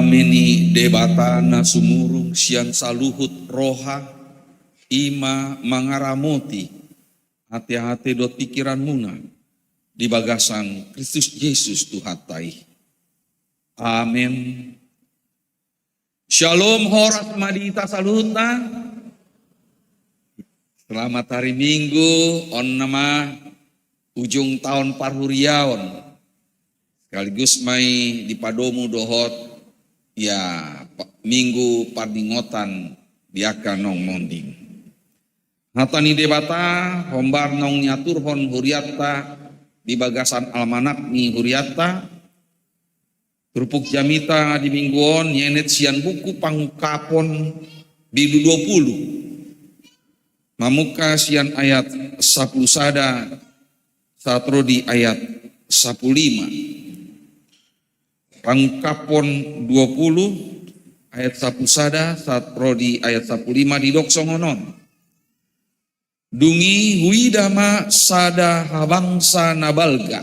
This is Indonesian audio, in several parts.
Dameni debatana sumurung sian saluhut roha ima mangaramoti hati-hati dot pikiran muna di bagasan Kristus Yesus Tuhatai. Amin. Shalom horas madita saluta. Selamat hari Minggu on nama ujung tahun parhuriaon. Sekaligus mai di padomu dohot ya minggu pardingotan biaka nong monding. Hatani debata hombar nong nyaturhon huriatta di bagasan almanak ni huriatta. Turpuk jamita di mingguon nyenet sian buku pangukapon bidu 20. Mamuka sian ayat 10 sada satro di ayat 15. Pangkapon 20 ayat 1 sada saat prodi ayat 15 di doksongonon. Dungi huidama sada habangsa nabalga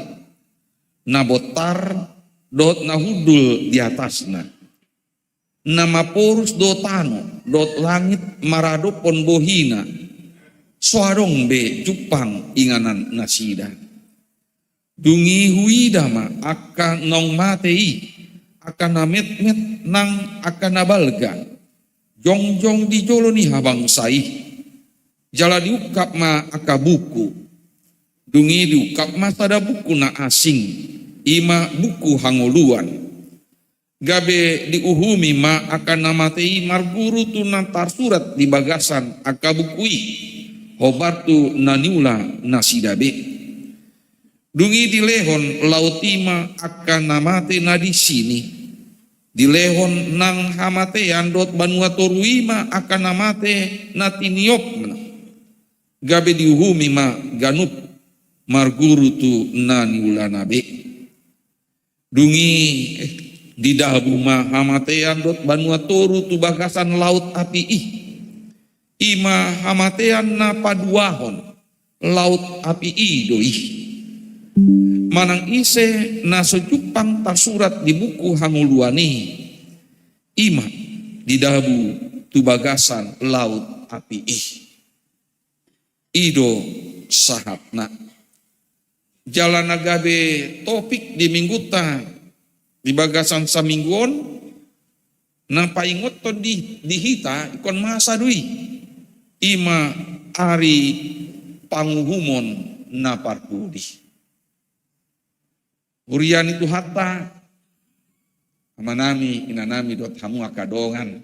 nabotar dot nahudul di atasna. Nama porus dotano dot langit maradopon bohina suarong be jupang inganan nasida. Dungi huidama akan nong matei akan namet-met nang akan nabalga jong-jong di joloni habang sai jala diukap ma aka buku dungi diukap ma tada buku na asing ima buku hangoluan gabe diuhumi ma akan namatei marguru tu nantar surat di bagasan aka bukui hobatu naniula nasidabe. Dungi dilehon lautima akan namate na di sini. Dilehon nang hamate andot banua toruima akan namate na tiniopna. Gabe diuhumi ma ganup marguru tu nani ulanabe. Dungi di dahabu ma hamate andot banua toru tu bagasan laut api Ima hamatean na paduahon laut api doi. Manang ise na sejupang tasurat di buku hanguluani ima di dahabu tu bagasan laut api ido sahatna jalan agabe topik di mingguta di bagasan samingguon nang paingot to di hita ikon masa dui ima ari panguhumon na parpudi. Urian itu hatta amanami inanami dot hamu akadongan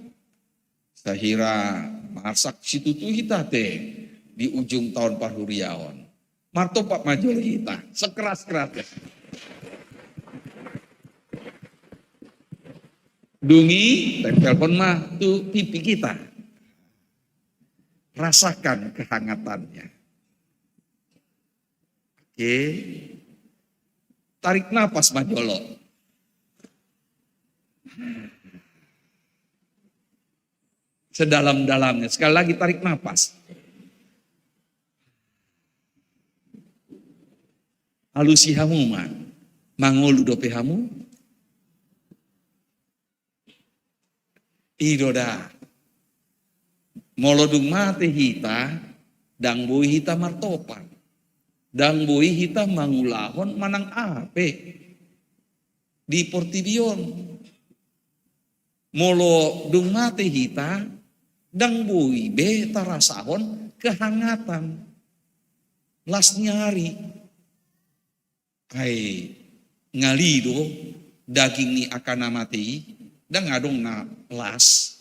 sahira masak situ tu hita te di ujung tahun parhuriaon martopak majul kita sekeras-keras dungi telepon mah tu pipi kita rasakan kehangatannya. Oke. Tarik napas majolo. Sedalam-dalamnya. Sekali lagi tarik napas. Alusi hamu mah. Mangolu dope hamu. Idoda. Molodung mate hita. Dang boi hita martopan. Dan boi hita mangulahon manang ape di Portibion molo dung mate hita dang boi be tarasahon kehangatan las nyari kai ngalido daging ni akan namati dang adong na las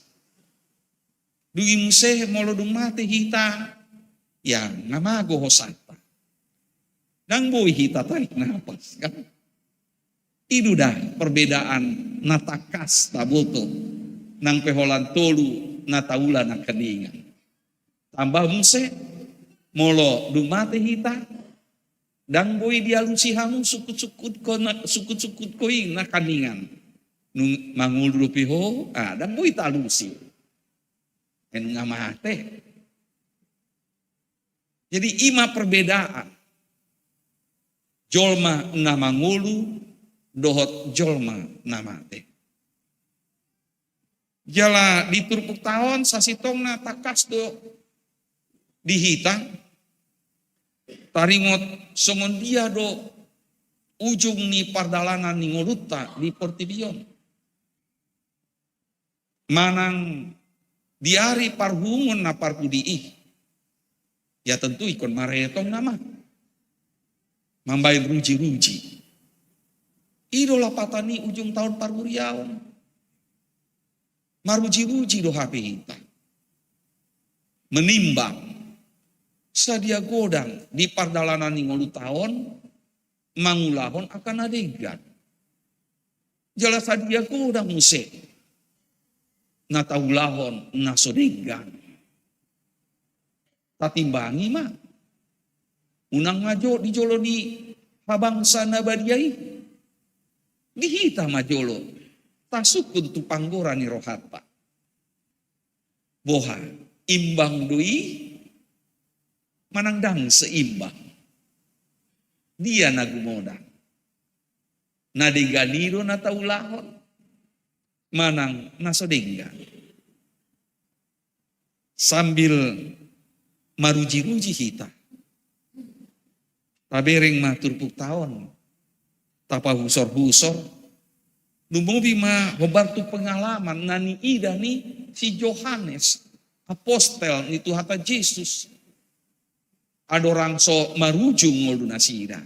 dugi muse molo dung mate hita yang ngamago hosata dang boi hita tarik napas kan. Itu dah perbedaan natakas taboto nang peholan tolu nataula na keningan. Tambah muse molo dumate hita dang boi dialusi hamu sukut-sukut ko na kaningan. Nung mangulu piho dang boi talusi. En ngamate. Jadi ima perbedaan. Jolma namangulu dohot jolma namate. Jala di turpuk tahun sasitongna takas do dihita. Taringot songon dia do ujung ni pardalanan ni ngoluta di Portibion. Manang diari parhungon na parpudiih. Ya tentu ikon maretong nama. Mambain ruji-ruji. Idola patani ujung tahun parhuriaon. Maruji-ruji do HP kita. Menimbang. Sadia godang di pardalanan ni ngolu tahun. Mangulahon akan adegan. Jala sadia godang musik. Nataulahon nasodegan. Tatimbangi mah. Unang majo di jolo di habangsa nabadiai. Dihita majolo. Tasukun tu panggora ni rohata. Boha imbang dui. Manangdang seimbang. Dia nagumodang. Nadeganiro nataulahon. Manang nasodegan. Sambil maruji-ruji hita. Tabereng mah turpuk tahun. Tapa husor-husor. Numubi mah hobartu pengalaman. Nani ida ni si Yohanes. Apostel itu hata Yesus. Ada orang so marujung ngolu nasida.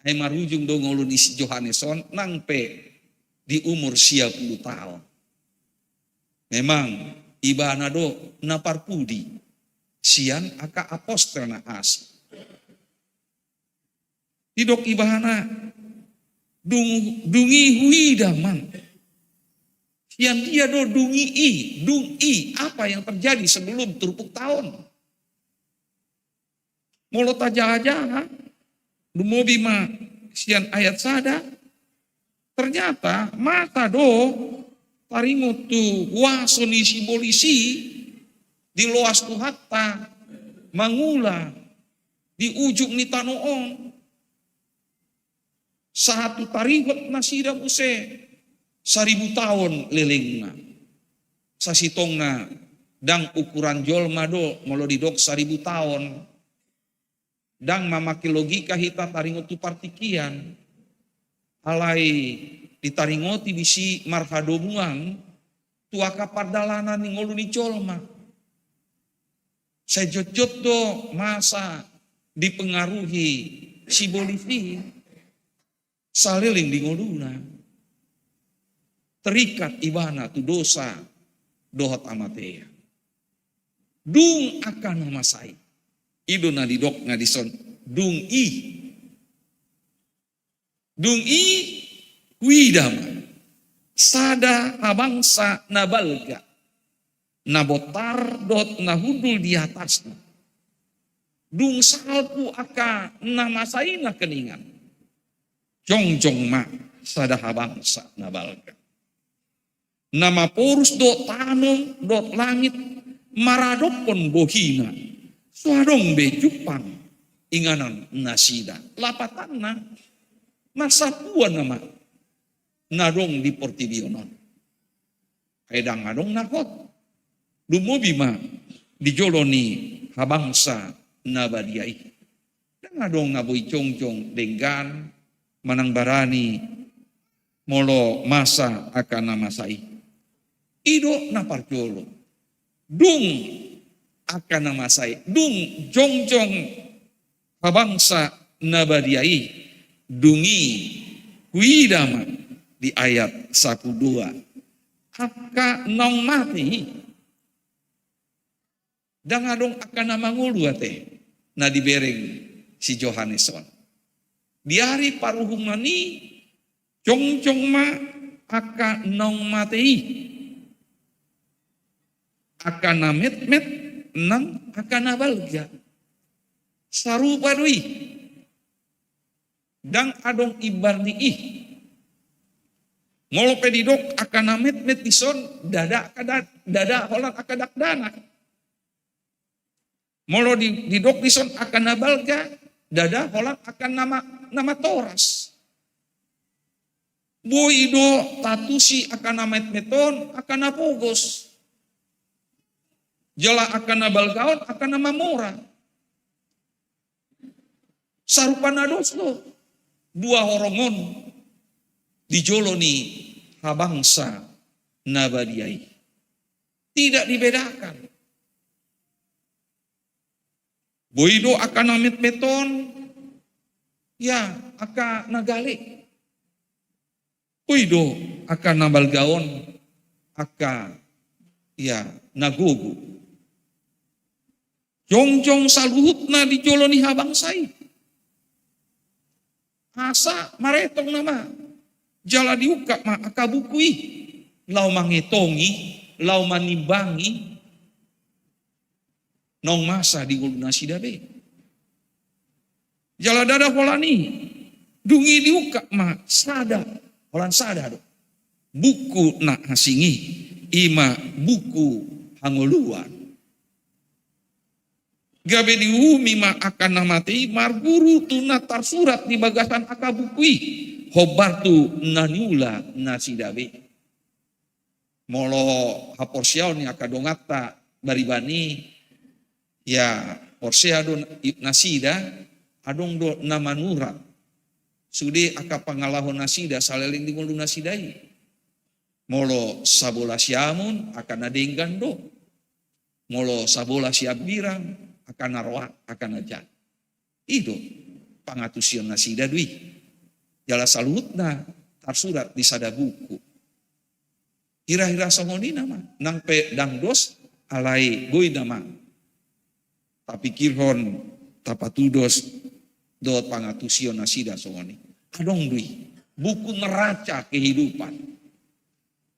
Hai marujung do ngolu ni si Yohaneson. Nangpe di umur 10 tahun. Memang ibana do naparpudi. Sian aka apostel na as. Tidok ibana dungi hui daman. Sian dia do dung i apa yang terjadi sebelum turpuk tahun. Mulut aja dumobi ma sian ayat sada. Ternyata mata do taringot tu wasoni simbolisi di loas tu hatta mangula di ujung ni tanoong satu taringot nasida use 1000 tahun lelengna sasitongna dang ukuran jolma do molo didok 1000 tahun dang mamaki logika hita taringot tu partikian alai ditaringoti bisi marhadomuang tuaka pardalanan ni ngolu ni jolma. Saya jot-jot do masa dipengaruhi si bolisi saliling di ngoluna. Terikat ibana tu dosa dohot amatea. Dung akan namasai. Ido na didok na dison dung i. Dung i widama. Sada abangsa nabalga. Nabotar dot nahudul di atasnya. Dung salpu aka namasaina keningan. Jong ma sada habangsa nabalga. Nama porus dot tanong dot langit maradopon bohina. Suadong be Jepang inganan nasida. Lapatanna nasapuan nama nadong di Portibionon. Edang adong nakot. Dumubi ma dijoloni habangsa nabadiai. Dan adong ngaboy cong-cong denggan manang barani molo masa akan namasai. Ido naparjolo. Dung akan namasai. Dung jong-jong habangsa nabadiai. Dungi kuidama di ayat 12. Haka nong mati. Dan adong akan namangulu ate. Na dibereng si Yohaneson. Di hari paruhumani cong-cong ma aka nong matei. Aka namet-met nang aka nabalga. Sarupa dui. Dan adong ibarni ih. Ngolo pedidok akan namet-met dison dada holan akadak dana. Molo di dokison akan nabalga, dada holang akan nama toras. Boido tatusi akan met-meton akan apogos. Jala akan balgaon akan mamora. Sarupana doslo. Dua horongon dijoloni habangsa nabadiai. Tidak dibedakan. Boido akan met-meton ya akan nagali. Boido akan nabalgaon akan ya nagugu. Jongjong saluhutna dijoloni habangsai. Asa maretong nama. Jala diuka ma akabukui. Lau mangitongi, lau manimbangi. Nong masa di guluna sidabe. Jala dada holani. Dungi diuka ma sada. Holan sada do. Buku nak hasingi. Ima buku hangoluan. Gabe diumi ma akan namati marguru tunatar surat di bagasan akabukui hobartu naniula nasidabe molo haporsiaw ni akadongata baribani ya porsiado nasida adong do namanura sude aka pangalahon nasida saleling di ngulu nasidai molo sabola siamun akan adenggan do molo sabola siap birang akan narwa akan aja. Itu pangatusion nasida dui. Jala salutna tar surat di sada buku. Hira-hira songoni nama nang pe dangdos alai goi nama. Tapi kirhon tapatudos dot pangatusion nasida songoni. Adong dui. Buku neraca kehidupan.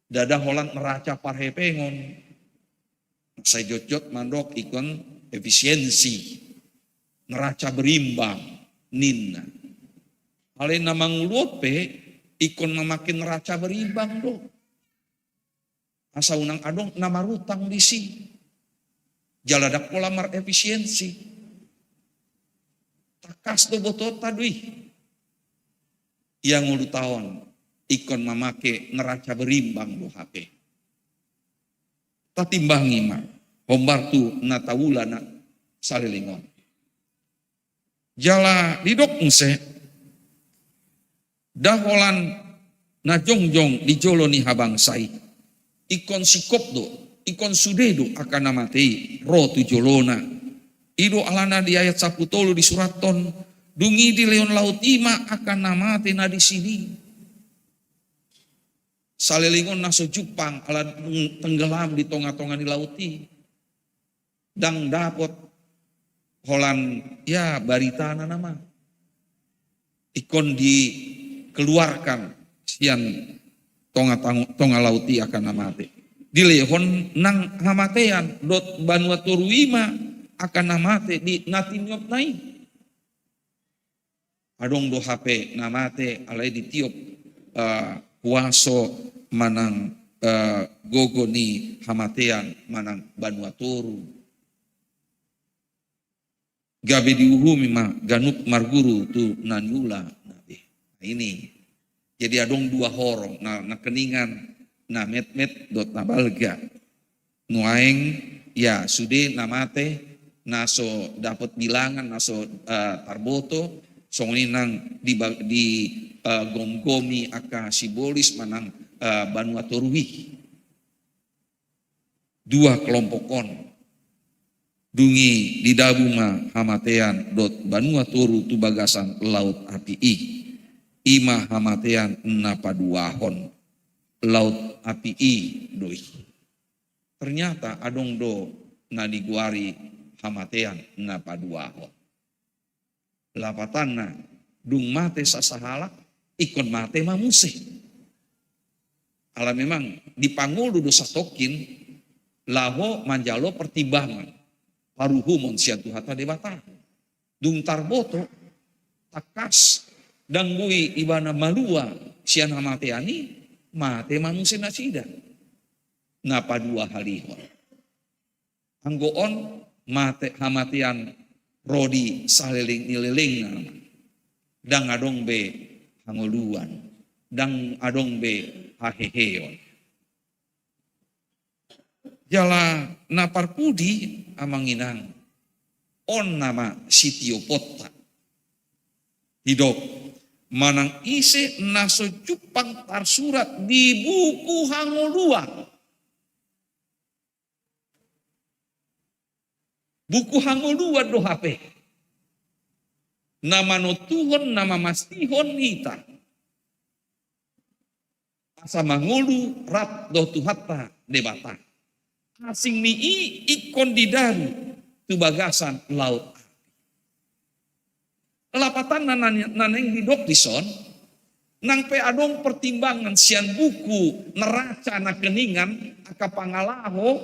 Dada holan neraca parhepengon. Saya jojot mandok ikon efisiensi, neraca berimbang, ninna. Alin nama ngulupe, ikon memakin neraca berimbang do. Asa unang adong nama rutang disi. Jaladak pola mar efisiensi. Takas do botot tadui. Yang ngulu tahun, ikon memake neraca berimbang do HP. Tatimbangi mah. Hombartu natawula na salilingon. Jala didok ngse. Daholan na jongjong di joloni habangsai. Ikon sikopdo, ikon sudedo akan namatei rotu jolona. Ido alana di ayat 10 di surat ton. Dungi di leon laut ima akan namate na di sini. Salilingon naso Jepang ala tenggelam di tonga-tonga di lauti. Dang dapot holan ya baritana nama ikon dikeluarkan sian tonga lauti akan namate dilehon nang hamatean dot banua turuima akan namate di natiniop nai adong do HP namate alai ditiop kuaso manang gogo ni hamatean manang banua turu gabe diuhumi ma ganup marguru tu nanyula nabi. Nah ini jadi adong dua horong na keningan na met dot nabalga nuaeng ya sude namate naso dapat bilangan naso tarboto songni nang di gomgomi aka simbolis manang banua torui dua kelompokon dungi di dabuma hamatean dot banua turu tu bagasan laut api ima hamatean napaduahon laut api doi. Ternyata adong do na diguari hamatean napaduahon. Lapatanna dung mate sasahala ikon mate mamuse. Ala memang dipanggul dudu satokin laho manjalo pertimbangan. Paruhumon sian tuhata debata. Dung tarboto takas danggui ibana malua sian hamateani mate manusia nasida. Napa dua halihon. Anggoon mate hamatean rodi saliling nililing nama. Dang adong be hangoluan. dang adong be haheheon. Jala napar pudi amanginang on nama sitio potta hidop manang ise naso cupang tarsurat di buku hangolua. Buku hangolua do HP. Nama no Tuhon, nama mastihon hita. Asa mangulu rat do tuhata debata. Asing ni ikon di daru tu bagasan laut. Lapatan naneng di doktison nang pe adong pertimbangan sian buku neraca na keningan aka pangalaho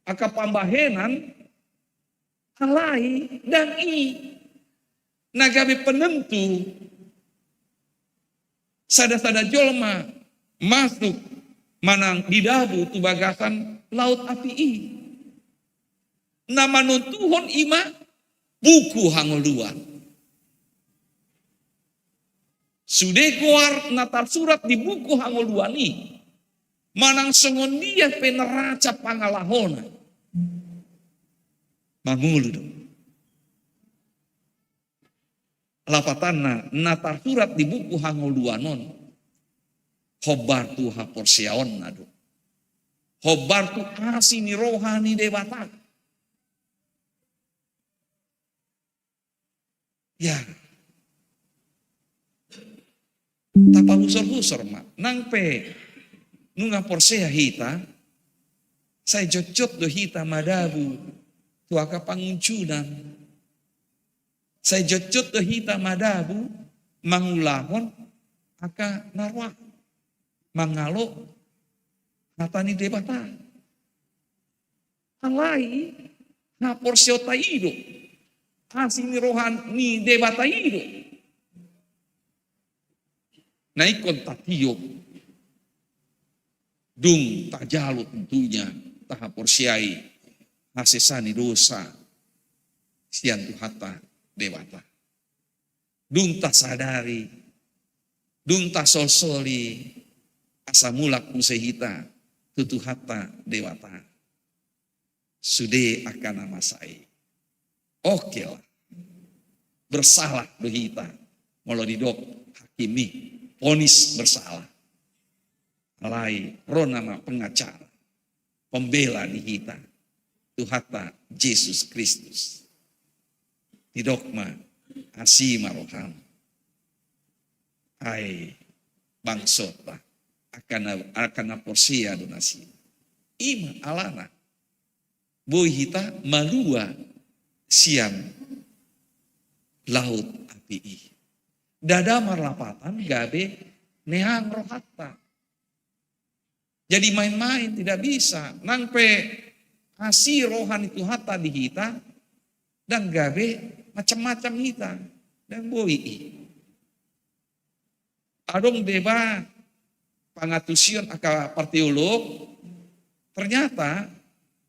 aka pambahenan alai dan nagabe penentu sada-sada jolma masuk manang didabu tu bagasan laut api nama nuntuhon ima buku hangoluan sudah keluar natar surat di buku hangoluan ini manang sengon dia peneraca pangalahona mangulu dong lapatanna natar surat di buku hangoluanon hobar tu haporsiaon nado hobar tu asini rohani dewata ya tapa husor-husor mak nang pe nunga porsea hita saya jocot do hita madabu tu aka panguncunan saya jocot do hita madabu mangulahon aka narwa mangalo natani debata alai na porsio taido asini rohan ni debata ido naikon tatio dung tak jalo tentunya tahap porsiai hasesani dosa sian tuhata dewata dung tak sadari dung tak solsoli asa mulak musehita tutuhata dewata sude akan nama saya oke lah bersalah dohita molo didok hakimi ponis bersalah alai ro nama pengacara pembela di hita tuhata Yesus Kristus didokma asima roham ai bangsota akan porsia donasi ima alana boy hita malua siang laut api dada marlapatan gabe nehang rohata jadi main-main tidak bisa nang pe asih rohan itu hata di hita dan gabe macam-macam hita dan boy adong deba pangatusion aka partiolog ternyata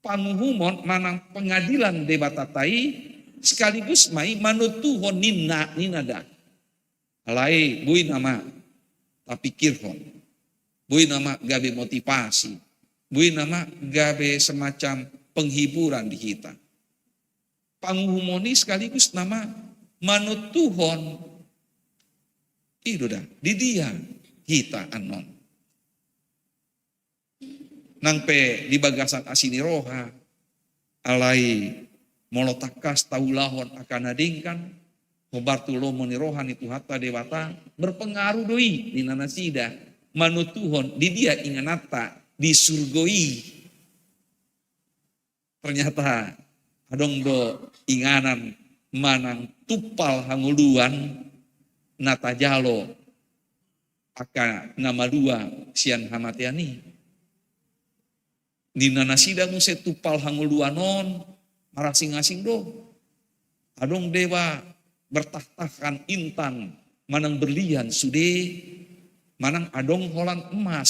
panguhumon manang pengadilan debatatai sekaligus mai manutuhon ninada alai bui nama tapi kirhon bui nama gabe motivasi bui nama gabe semacam penghiburan di hita panguhumoni sekaligus nama manutuhon itu dah di dia hita anon nang pe di bagasan asini roha alai molotakas taulahon akan adingkan Hobartulo moni rohani itu hatta dewata berpengaruh doi di nanasida manutuhon di dia inganata di surgoi ternyata adong do inganan manang tupal hanguluan nata jalo aka nama dua sian hamatiani di nanasida muse tupal hanguluanon marasing-asing do adong dewa bertahtakan intan manang berlian sude manang adong holan emas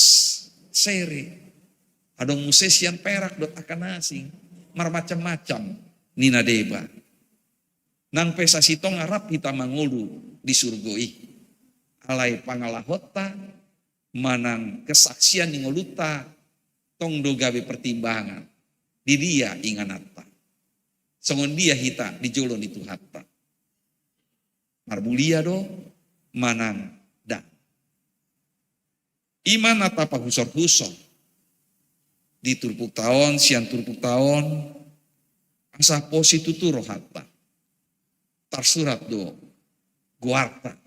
sere adong musesian perak dot akan asing macam-macam nina deba nang pesa sitong Arab kita mangulu di surgoi alai pangalahota manang kesaksian ningoluta tong do gawe pertimbangan di dia inganata songon dia hita di jolon itu hatta marbulia do manang dan iman nata pahusor-husor di turpuk tahun sian turpuk tahun asa positu tu rohata tersurat do guarta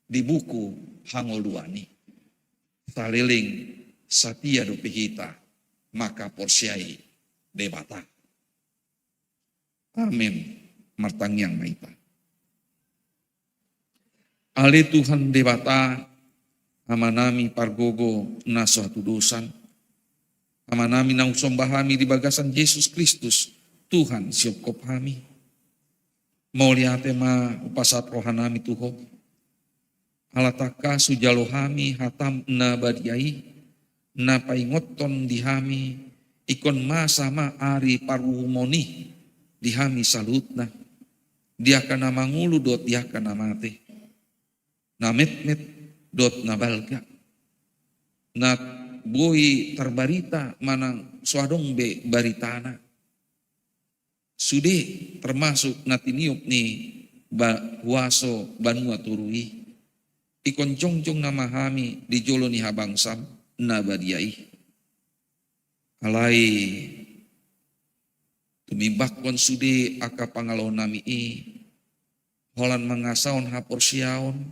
di buku Hangoluani saliling satia do pihita maka porsiai debata. Amin. Martangyang maita. Ali Tuhan debata amanami pargogo na suatu dosan. Amanami na usombahami di bagasan Yesus Kristus Tuhan siopkop kami. Mau lihat ma upasat rohanami tuho. Alataka sujalohami hatam na badiai na paingoton dihami ikon sama ari paruhumoni dihami salutna dia kana mangulu dot dia kana mate na met dot na balga na boy terbarita manang suadong be baritana sude termasuk natiniup ni waso banua turui ikon jongjong nama hami di jolo ni habangsam na badiai alai tumimbakon sude aka pangalaw nami holan mangasaon hapor siaon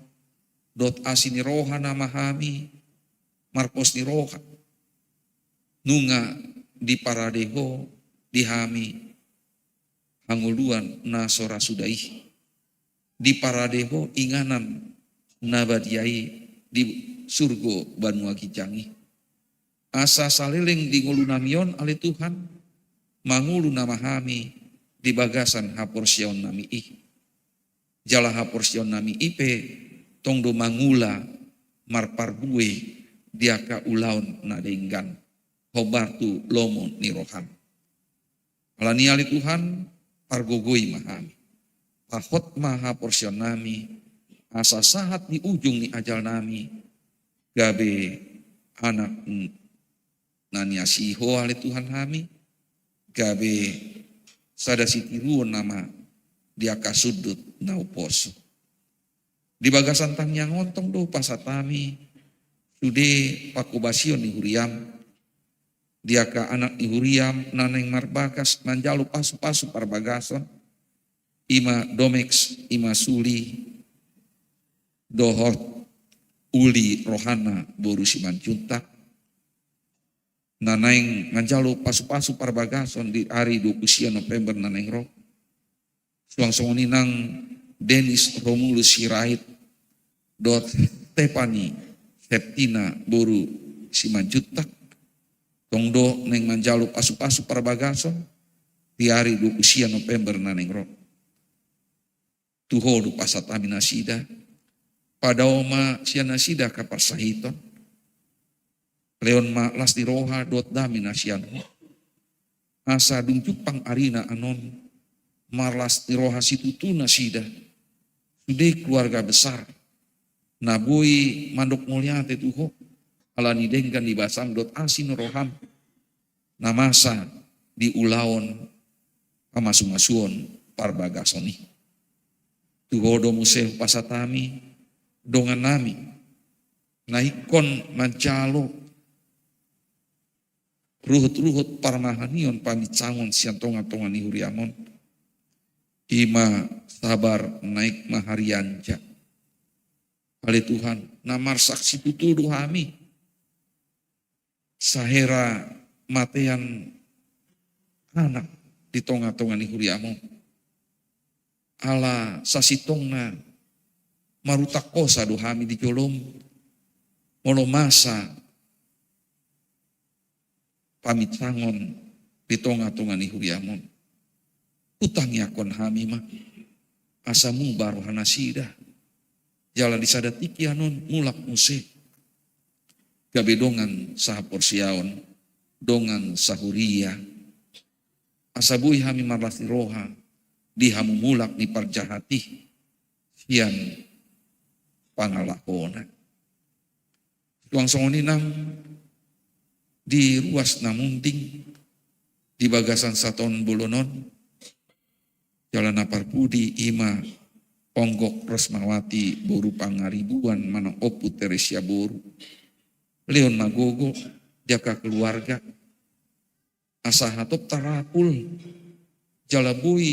dot asini roha nama hami marpos ni roha nunga di paradeho di hami hanguluan na sora sudai di paradeho inganan nabadiai di surgo Banua Kicangi. Asa saliling di ngulu namion ali Tuhan mangulu nama hami di bagasan haporsion nami jala haporsion nami ipe tongdo mangula marparbue diaka ulaun nadenggan hobartu lomon ni roham alani ali Tuhan pargogoi mahami pahot maha porsion nami asa sahat di ujung ni ajal nami gabe anak nani asiho ali Tuhan kami gabe sada sitiruon nama dia kasudut nauposo di bagasan tang yang ontong do pasatami sude pakubasion ni huriam dia ka anak ni huriam naneng marbakas manjalu pasu-pasu parbagason ima domex ima suli dohot uli rohana boru siman juntak nanaing manjalo pasu-pasu parbagason di hari 20 November nanaing roh suang-suang nang Dennis Romulus Sirait dot Tepani Septina boru siman juntak tongdo neng manjalo pasu-pasu parbagason di hari 20 November nanaing roh tuho du pasat aminasida pada oma siana sida kapar sahiton leon ma las di roha dot dami nasian asa dungjupang arina anon marlas di roha situtu nasida sude keluarga besar nabui mandok mulyate tuho alani denggan di basam dot asin roham namasa di ulaon amasung-asuon parbagasoni tuho do museh pasatami dongan nami naikon mancalo ruhut-ruhut parmahanion pamit sangon sian tonga-tonga ni huriamon ima sabar naik maharianja oleh Tuhan namar saksi putudu hami sahera matean anak di tonga-tonga ni huriamon ala sasitongna marutak kosa do hami di jolom molo masa pamit sangon di tonga-tonga ni huriamon utang yakon hami mah asamu baru hanasida jala disadatiki anon mulak muse gabe dongan sahaporsiaon dongan sahuria asabui hami marlasi roha di hamu mulak ni parjahati sian pangalahona. Tuang songoninang di ruas namunding di bagasan saton bolonon jalan Aparpudi ima Ponggok Resmawati boru pangaribuan manang opu Teresia boru Leon Magogo jaka keluarga asa hatop tarapul jalabui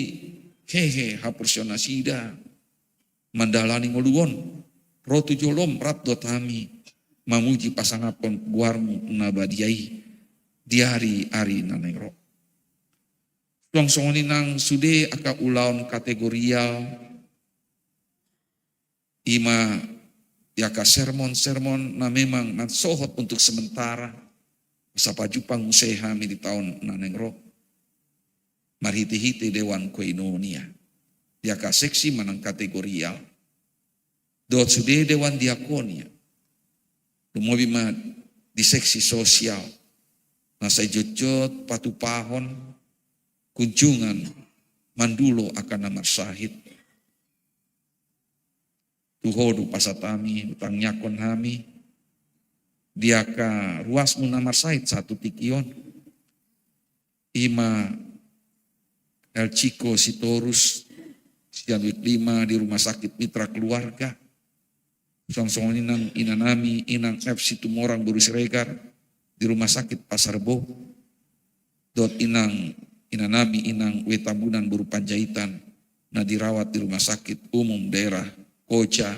hehe hapursionasida mandalani ngoluon rotu jolom ratdot hami mamuji pasangapon guarmu nabadiai diari ari nanengro tuang songoninang sude aka ulaon kategorial ima yaka sermon-sermon na memang nansohot untuk sementara sa pajupang useha mi di tahun nanengro marhiti-hiti dewan koinonia yaka seksi manang kategorial dot sude dewan diakonia lumobi ma di seksi sosial nasa jojot patupahon kunjungan mandulo akan namar sahid tuhodu pasatami utang nyakon hami diaka ruasmu namar sahid satu tikion ima El Chico Sitorus Sianwit 5 di rumah sakit mitra keluarga song-songinang inanami inang F Situmorang Buru Siregar di rumah sakit Pasar Bo dot inanami inang Wetambunan Buru Panjaitan na dirawat di rumah sakit umum daerah Koja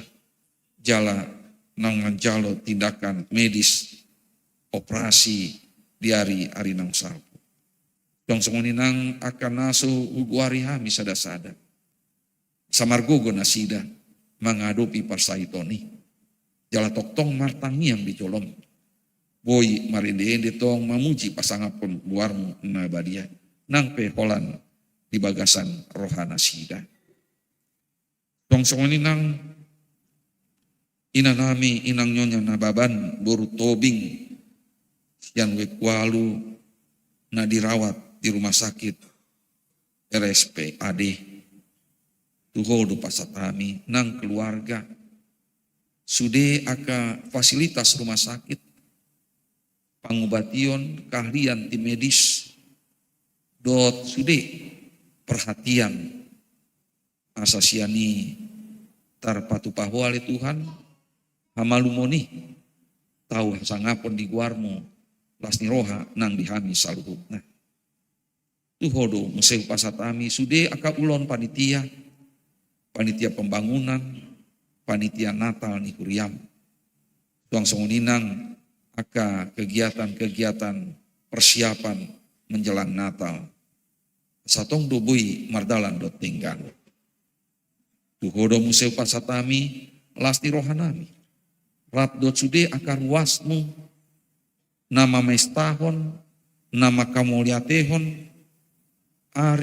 Jala Nangan Jalo tindakan medis operasi diari arinang salpu song-songinang akan naso uguari hami sada-sada samargogo nasida mengadopi parsaitoni jala toktong martangi yang dicolom boy marinde tong mamuji pasangapon luarmu nabadia nang peholan di bagasan rohana sida tong songoninang inanami inang nyonya nababan boru tobing yang wekwalu na dirawat di rumah sakit RSPAD tuhodo pasatami nang keluarga sude aka fasilitas rumah sakit pangobation keahlian tim medis dot sude perhatian asasiani tarpatu pahwali Tuhan hamalumoni tahu sangapon di guarmu lasni roha nang dihami saluhutna tuhodo museu pasatami sude aka ulon panitia pembangunan panitia Natal ni Kuriam tuang songoninang aka kegiatan-kegiatan persiapan menjelang Natal satong dobui mardalan dot tinggal tuhodo museu pasatami lasti rohanami rat dot sude aka ruasmu nama mestahon nama kamuliatehon ari